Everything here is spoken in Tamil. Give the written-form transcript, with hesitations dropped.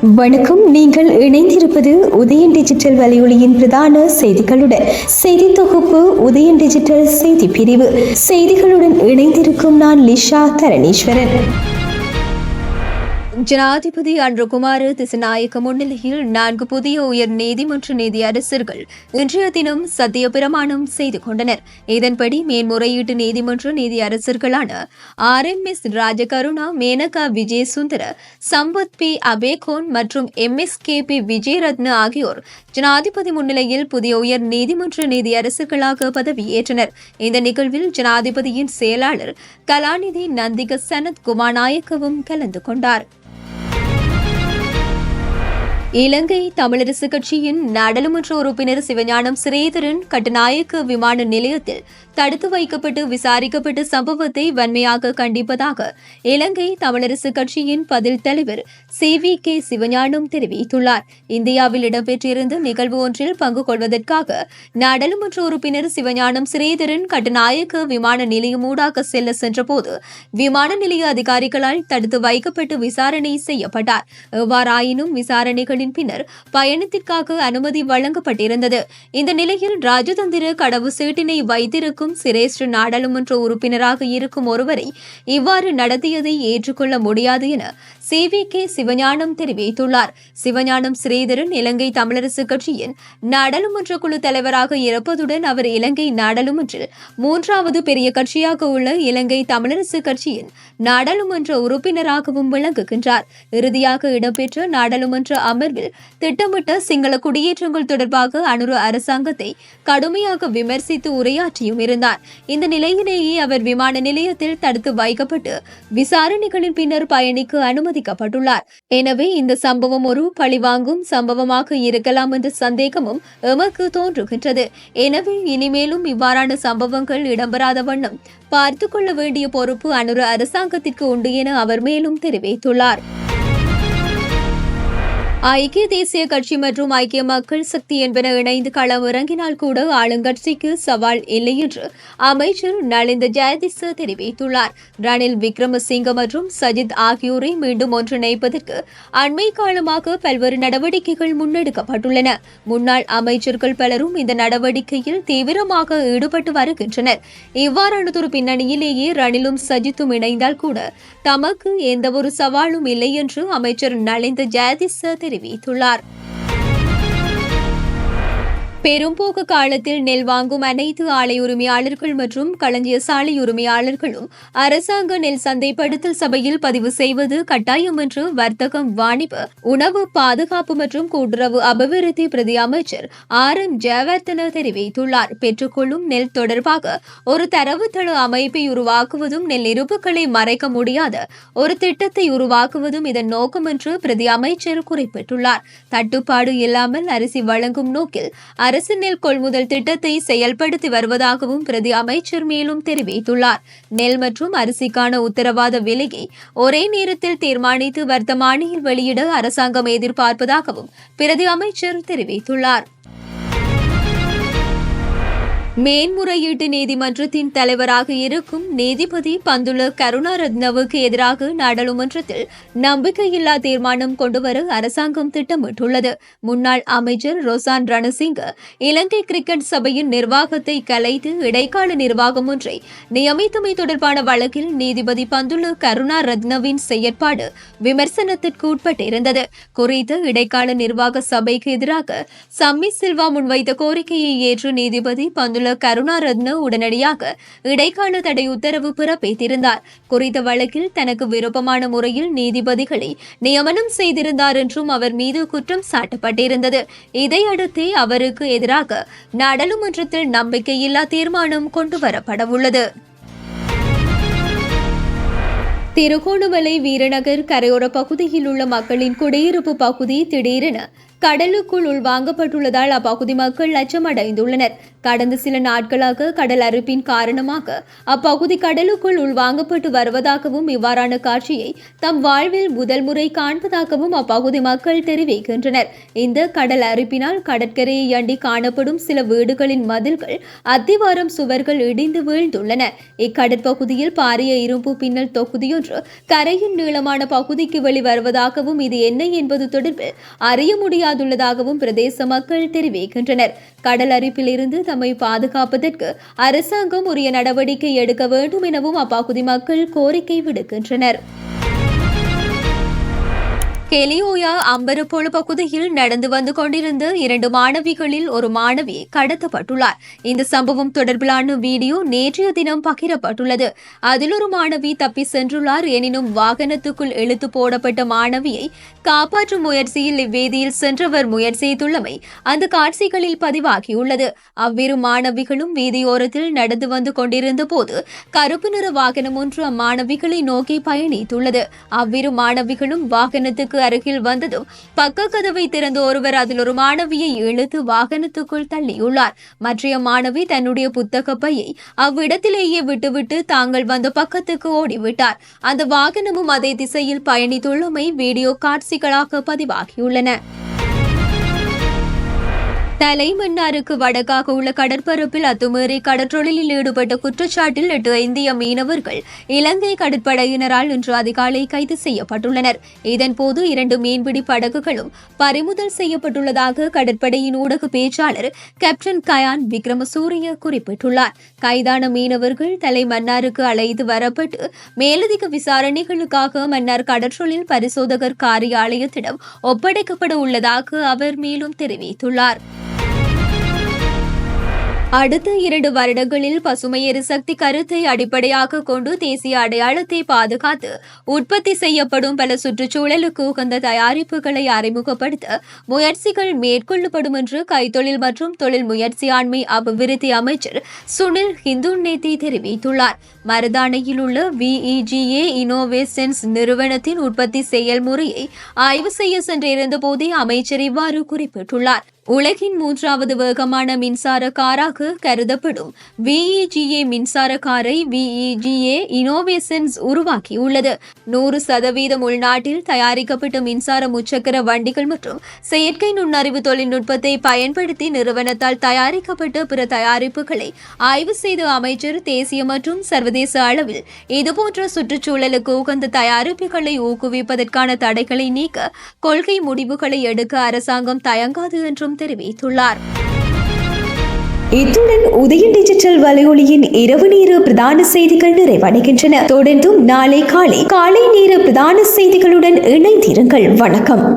வணக்கம். நீங்கள் இணைந்திருப்பது உதயன் டிஜிட்டல் வலையொலியின் பிரதான செய்திகளுடன். செய்தி தொகுப்பு உதயன் டிஜிட்டல் செய்தி பிரிவு. செய்திகளுடன் இணைந்திருக்கும் நான் லிஷா தரணீஸ்வரன். ஜனாதிபதி அன்ருகுமார திசநாயக்க முன்னிலையில் 4 புதிய உயர் நீதிமன்ற நீதியரசர்கள் இன்றைய தினம் சத்திய பிரமாணம் செய்து கொண்டனர். இதன்படி மேன்முறையீட்டு நீதிமன்ற நீதியரசர்களான RMS ராஜகருணா, மேனகா விஜயசுந்தர, சம்பத் பி அபேகோன் மற்றும் MSKP விஜயரத்ன ஆகியோர் ஜனாதிபதி முன்னிலையில் புதிய உயர் நீதிமன்ற நீதியரசர்களாக பதவியேற்றனர். இந்த நிகழ்வில் ஜனாதிபதியின் செயலாளர் கலாநிதி நந்திக சனத் குமாநாயக்கவும் கலந்து கொண்டார். இலங்கை தமிழரசு கட்சியின் நாடாளுமன்ற உறுப்பினர் சிவஞானம் ஸ்ரீதரன் கட்டுநாயக்க விமான நிலையத்தில் தடுத்து வைக்கப்பட்டு விசாரிக்கப்பட்ட சம்பவத்தை வன்மையாக கண்டிப்பதாக இலங்கை தமிழரசு கட்சியின் பதில் தலைவர் CVK சிவஞானம் தெரிவித்துள்ளார். இந்தியாவில் இடம்பெற்றிருந்த நிகழ்வு ஒன்றில் பங்கு கொள்வதற்காக நாடாளுமன்ற உறுப்பினர் சிவஞானம் ஸ்ரீதரன் கட்டுநாயக்க விமான நிலையம் ஊடாக செல்ல சென்றபோது விமான நிலைய அதிகாரிகளால் தடுத்து வைக்கப்பட்டு விசாரணை செய்யப்பட்டார். எவ்வாறாயினும் விசாரணைகளின் பின்னர் பயணத்திற்காக அனுமதி வழங்கப்பட்டிருந்தது. இந்த நிலையில் ராஜதந்திர கடவு சீட்டினை வைத்திருக்கும் சிரேஷ்ட நாடாளுமன்ற உறுப்பினராக இருக்கும் ஒருவரை இவ்வாறு நடத்தியதை ஏற்றுக்கொள்ள முடியாது என CVK சிவஞானம் தெரிவித்துள்ளார். சிவஞானம் ஸ்ரீதரன் இலங்கை தமிழரசு கட்சியின் நாடாளுமன்ற குழு தலைவராக இருப்பதுடன் அவர் இலங்கை நாடாளுமன்றில் 3வது பெரிய கட்சியாக உள்ள இலங்கை தமிழரசு கட்சியின் நாடாளுமன்ற உறுப்பினராகவும் விளங்குகின்றார். இறுதியாக இடம்பெற்ற நாடாளுமன்ற அமர்வில் திட்டமிட்ட சிங்கள குடியேற்றங்கள் தொடர்பாக அனுர அரசாங்கத்தை கடுமையாக விமர்சித்து உரையாற்றியும் இருந்தார். இந்த நிலையிலேயே அவர் விமான நிலையத்தில் தடுத்து வைக்கப்பட்டு விசாரணைகளின் பின்னர் பயணிக்க அனுமதிக்கப்பட்டுள்ளார். எனவே இந்த சம்பவம் ஒரு பழிவாங்கும் சம்பவமாக இருக்கலாம் என்ற சந்தேகமும் எமக்கு தோன்றுகின்றது. எனவே இனிமேலும் இவ்வாறான சம்பவங்கள் இடம்பெறாத வண்ணம் பார்த்துக் கொள்ள வேண்டிய பொறுப்பு அனுர அரசாங்கத்திற்கு உண்டு என அவர் மேலும் தெரிவித்துள்ளார். ஐக்கிய தேசிய கட்சி மற்றும் ஐக்கிய மக்கள் சக்தி என்பன இணைந்து களம் இறங்கினால் கூட ஆளுங்கட்சிக்கு சவால் இல்லை என்று அமைச்சர் நலிந்த ஜெயதிச தெரிவித்துள்ளார். ரணில் விக்ரமசிங்க மற்றும் சஜித் ஆகியோரை மீண்டும் ஒன்றிணைப்பதற்கு அண்மை காலமாக பல்வேறு நடவடிக்கைகள் முன்னெடுக்கப்பட்டுள்ளன. முன்னாள் அமைச்சர்கள் பலரும் இந்த நடவடிக்கையில் தீவிரமாக ஈடுபட்டு வருகின்றனர். இவ்வாறானதொரு பின்னணியிலேயே ரணிலும் சஜித்தும் இணைந்தால் கூட தமக்கு எந்தவொரு சவாலும் இல்லை என்று அமைச்சர் நலிந்த ஜெயதிச தெரிவித்துள்ளார். பெரும்போக்கு காலத்தில் நெல் வாங்கும் அனைத்து ஆலை உரிமையாளர்கள் மற்றும் களஞ்சிய சாலை உரிமையாளர்களும் அரசாங்க நெல் சந்தைப்படுத்தல் சபையில் பதிவு செய்வது கட்டாயம் என்று வர்த்தகம், வாணிப, உணவு பாதுகாப்பு மற்றும் கூட்டுறவு அபிவிருத்தி பிரதி அமைச்சர் RM ஜெயவர்தன தெரிவித்துள்ளார். பெற்றுக்கொள்ளும் நெல் தொடர்பாக ஒரு தரவுத்தள அமைப்பை உருவாக்குவதும் நெல் இருப்புகளை மறைக்க முடியாத ஒரு திட்டத்தை உருவாக்குவதும் இதன் நோக்கம் என்று பிரதி அமைச்சர் குறிப்பிட்டுள்ளார். தட்டுப்பாடு இல்லாமல் அரிசி வழங்கும் நோக்கில் அரசு நெல் கொள்முதல் திட்டத்தை செயல்படுத்தி வருவதாகவும் பிரதி அமைச்சர் மேலும் தெரிவித்துள்ளார். நெல் மற்றும் அரிசிக்கான உத்தரவாத விலையை ஒரே நேரத்தில் தீர்மானித்து வர்த்தமானியில் வெளியிட அரசாங்கம் எதிர்பார்ப்பதாகவும் பிரதி அமைச்சர் தெரிவித்துள்ளார். மேன்முறையீட்டு நீதிமன்றத்தின் தலைவராக இருக்கும் நீதிபதி பந்துல கருணாரத்னவுக்கு எதிராக நாடாளுமன்றத்தில் நம்பிக்கையில்லா தீர்மானம் கொண்டுவர அரசாங்கம் திட்டமிட்டுள்ளது. முன்னாள் அமைச்சர் ரொசான் ரணசிங்க இலங்கை கிரிக்கெட் சபையின் நிர்வாகத்தை கலைத்து இடைக்கால நிர்வாகம் ஒன்றை நியமித்தமை தொடர்பான வழக்கில் நீதிபதி பந்துல கருணாரத்னவின் செயற்பாடு விமர்சனத்திற்கு உட்பட்டிருந்தது. குறித்த இடைக்கால நிர்வாக சபைக்கு எதிராக சம்மி சில்வா முன்வைத்த கோரிக்கையை ஏற்று நீதிபதி பந்துல கருணாரத்ன உடனடியாக இடைக்கால தடை உத்தரவு பிறப்பித்திருந்தார். குறித்த வழக்கில் தனக்கு விருப்பமான முறையில் நீதிபதிகளை நியமனம் செய்திருந்தார் என்றும் அவர் மீது குற்றம் சாட்டப்பட்டிருந்தது. இதையடுத்தே அவருக்கு எதிராக நாடாளுமன்றத்தில் நம்பிக்கையில்லா தீர்மானம் கொண்டுவரப்படவுள்ளது. திருகோணமலை வீரநகர் கரையோர பகுதியில் உள்ள மக்களின் குடியிருப்பு பகுதி திடீரென கடலுக்குள் உள்வாங்கப்பட்டுள்ளதால் அப்பகுதி மக்கள் அச்சமடைந்துள்ளனர். கடந்த சில நாட்களாக கடல் அரிப்பின் காரணமாக அப்பகுதி கடலுக்குள் உள்வாங்கப்பட்டு வருவதாகவும் இவ்வாறான காட்சியை தம் வாழ்வில் முதல் முறை காண்பதாகவும் அப்பகுதி மக்கள் தெரிவிக்கின்றனர். இந்த கடல் அரிப்பினால் கடற்கரையை அண்டி காணப்படும் சில வீடுகளின் மதில்கள் அத்திவாரம் சுவர்கள் இடிந்து வீழ்ந்துள்ளன. இக்கடற்பகுதியில் பாரிய இரும்பு பின்னல் தொகுதியொன்று கரையின் நீளமான பகுதிக்கு வெளிவருவதாகவும் இது என்ன என்பது தொடர்பில் அறிய முடியாதுள்ளதாகவும் பிரதேச மக்கள் தெரிவிக்கின்றனர். கடல் அரிப்பில் இருந்து தம்மை பாதுகாப்பதற்கு அரசாங்கம் உரிய நடவடிக்கை எடுக்க வேண்டும் எனவும் அப்பகுதி மக்கள் கோரிக்கை விடுக்கின்றனர். கெலியோயா அம்பரப்பொழு பகுதியில் நடந்து வந்து கொண்டிருந்த 2 மாணவிகளில் ஒரு மாணவி கடத்தப்பட்டுள்ளார். இந்த சம்பவம் தொடர்பிலான வீடியோ நேற்றைய தினம் பகிரப்பட்டுள்ளது. அதில் ஒரு மாணவி தப்பி சென்றுள்ளார். எனினும் வாகனத்துக்குள் இழுத்து போடப்பட்ட மாணவியை காப்பாற்றும் முயற்சியில் இவ்வேதியில் சென்றவர் முயற்சி செய்துள்ளமை அந்த காட்சிகளில் பதிவாகியுள்ளது. அவ்விரு மாணவிகளும் வீதியோரத்தில் நடந்து வந்து கொண்டிருந்த போது கருப்பு நிற வாகனம் ஒன்று அம்மாணவிகளை நோக்கி பயணித்துள்ளது. அவ்விரு மாணவிகளும் வாகனத்துக்கு அருகில் வந்ததும் பக்க கதவை திறந்த ஒருவர் அதில் ஒரு மாணவியை இழுத்து வாகனத்துக்குள் தள்ளியுள்ளார். மற்றைய மாணவி தன்னுடைய புத்தக பையை அவ்விடத்திலேயே விட்டுவிட்டு தாங்கள் வந்த பக்கத்துக்கு ஓடிவிட்டார். அந்த வாகனமும் அதே திசையில் பயணித்துள்ளமை வீடியோ காட்சிகளாக பதிவாகியுள்ளன. தலைமன்னாருக்கு வடக்காக உள்ள கடற்பரப்பில் அத்துமீறி கடற்றொழிலில் ஈடுபட்ட குற்றச்சாட்டில் 8 இந்திய மீனவர்கள் இலங்கை கடற்படையினரால் இன்று அதிகாலை கைது செய்யப்பட்டுள்ளனர். இதன்போது 2 மீன்பிடி படகுகளும் பறிமுதல் செய்யப்பட்டுள்ளதாக கடற்படையின் ஊடக பேச்சாளர் கேப்டன் கயான் விக்ரமசூரிய குறிப்பிட்டுள்ளார். கைதான மீனவர்கள் தலைமன்னாருக்கு அழைத்து வரப்பட்டு மேலதிக விசாரணைகளுக்காக மன்னார் கடற்றொழில் பரிசோதகர் காரியாலயத்திடம் ஒப்படைக்கப்பட உள்ளதாக அவர் மேலும் தெரிவித்துள்ளார். அடுத்த 2 வருடங்களில் பசுமை எரிசக்தி கருத்தை அடிப்படையாக கொண்டு தேசிய அடையாளத்தை பாதுகாத்து உற்பத்தி செய்யப்படும் பல சுற்றுச்சூழலுக்கு உகந்த தயாரிப்புகளை அறிமுகப்படுத்த முயற்சிகள் மேற்கொள்ளப்படும் என்று கைத்தொழில் மற்றும் தொழில் முயற்சியாண்மை அபிவிருத்தி அமைச்சர் சுனில் ஹிந்துநேத்தி தெரிவித்துள்ளார். மருதானையில் உள்ள VEGA இனோவேஷன்ஸ் நிறுவனத்தின் உற்பத்தி செயல்முறையை ஆய்வு செய்ய சென்றிருந்த போதே அமைச்சர் இவ்வாறு குறிப்பிட்டுள்ளார். உலகின் 3வது வேகமான மின்சார காராக கருதப்படும் VEGA மின்சார காரை VEGA இனோவேஷன்ஸ் உருவாக்கியுள்ளது. 100% உள்நாட்டில் தயாரிக்கப்பட்ட மின்சார முச்சக்கர வண்டிகள் மற்றும் செயற்கை நுண்ணறிவு தொழில்நுட்பத்தை பயன்படுத்தி நிறுவனத்தால் தயாரிக்கப்பட்ட பிற தயாரிப்புகளை ஆய்வு செய்த அமைச்சர் தேசிய மற்றும் சர்வதேச அளவில் இதுபோன்ற சுற்றுச்சூழலுக்கு உகந்த தயாரிப்புகளை ஊக்குவிப்பதற்கான தடைகளை நீக்க கொள்கை முடிவுகளை எடுக்க அரசாங்கம் தயங்காது என்றும் தெரிவித்துள்ளார். இத்துடன் உதயன் டிஜிட்டல் வலையொலியின் இரவு நேர பிரதான செய்திகள் நிறைவடைகின்றன. தொடர்ந்தும் நாளை காலை நேர பிரதான செய்திகளுடன் இணைந்திருங்கள். வணக்கம்.